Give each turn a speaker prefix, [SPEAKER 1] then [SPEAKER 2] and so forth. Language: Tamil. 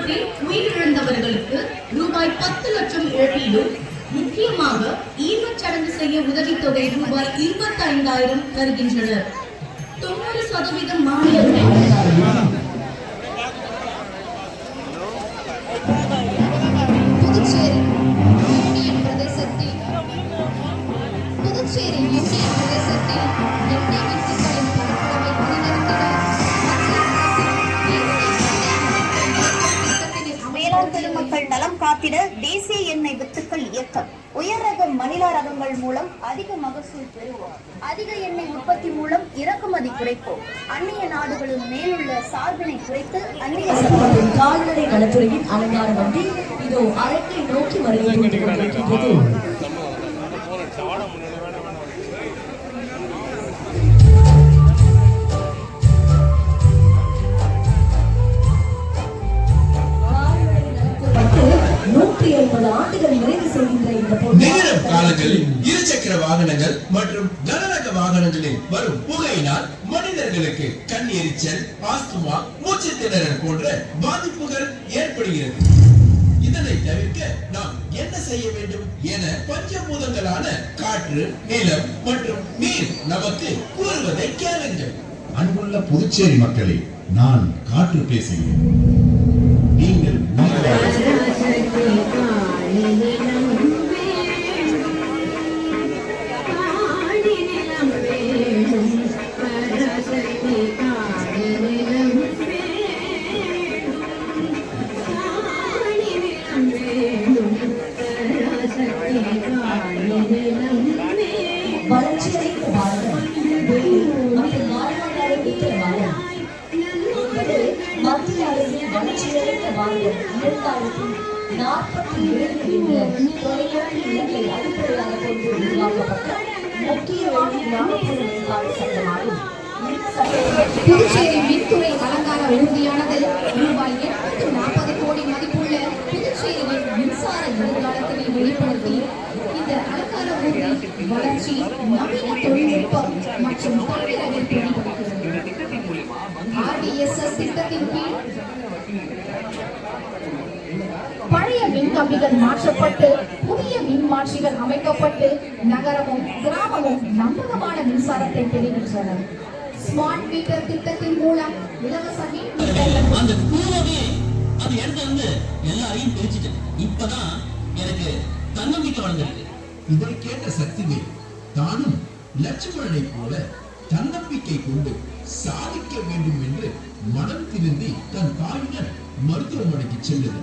[SPEAKER 1] விபத்தில் உயிரிழந்தவர்களுக்கு ரூபாய் 10 லட்சம் இழப்பீடும், முக்கியமாக ஈமச்சடங்கு செய்ய உதவித்தொகை ரூபாய் 25,000 தருகின்றனர். 90% மாநில
[SPEAKER 2] பெருமக்கள் நலம் காத்திட தேசிய எண்ணெய் வித்துக்கள் இயக்கம். உயர் ரக மணிலா ரகங்கள் மூலம் அதிக மகசூல் பெறுவோம். அதிக எண்ணெய் உற்பத்தி மூலம் இறக்குமதி குறைப்போம். அந்நிய நாடுகளின் மேலுள்ள சார்பினை குறைத்து அந்நிய
[SPEAKER 3] கால்நடை நலத்துறையின் அலங்கார வண்டி இதோ அரங்கை நோக்கி வருகிறது.
[SPEAKER 4] நிகழும் காலங்களில் இருசக்கர வாகனங்கள் மற்றும் கனரக வாகனங்களில் வரும் புகையினால் மனிதர்களுக்கு கண் எரிச்சல், ஆஸ்துமா, மூச்சு திணறல் போன்ற பாதிப்புகள் ஏற்படுகிறது. இதனை தவிர்க்க நாம் என்ன செய்ய வேண்டும் என பஞ்சபூதங்களான காற்று, நிலம் மற்றும் நீர் நமக்கு கூறுவதை கேளுங்கள்.
[SPEAKER 5] அன்புள்ள புதுச்சேரி மக்களே, நான் காற்று பேசுகிறேன். நீங்கள்
[SPEAKER 3] வளர்ச்சியடைந்த பாரதம் மத்திய அரசின் வளர்ச்சியடைந்த பாரதம் 2047 என்ற தொலைநோக்கு இலக்கை அடிப்படையாக கொண்டு உருவாக்கப்பட்ட முக்கிய வழி கிராமப்புற மேம்பாட்டு சட்டமாகும்.
[SPEAKER 6] புதுச்சேரி மின்துறை அலங்கார ஊர்தியானது ரூபாய் 840 கோடி மதிப்புள்ள புதுச்சேரியின் மின்சார எதிர்காலத்தினை வெளிப்படுத்தி இந்த அலங்கார ஊர்தி வளர்ச்சி, நவீன தொழில்நுட்பம் மற்றும் தன்னிறைவில் பிரதிபலிக்கிறது. RDSS திட்டத்தின் கீழ் பழைய மின் கம்பிகள் மாற்றப்பட்டு புதிய மின் மாற்றிகள் அமைக்கப்பட்டு நகரமும் கிராமமும் நம்பகமான மின்சாரத்தை பெறுகின்றன. ஸ்மார்ட் மீட்டர் திட்டத்தின் மூலம் இலவச மின் மீட்டர்கள்
[SPEAKER 7] அந்த பூரவே அது எடுத்து வந்து எல்லாரையும் பிரிச்சுட்டேன். இப்பதான் எனக்கு தன்னம்பிக்கை வளர்ந்துருக்கு.
[SPEAKER 4] இதை கேட்ட சக்திவேல் தானும் லட்சுமணனை போல தன்னம்பிக்கை கொண்டு சாதிக்க வேண்டும் என்று மனம் திருந்தி தன் தாயுடன் மருத்துவமனைக்கு சென்றது.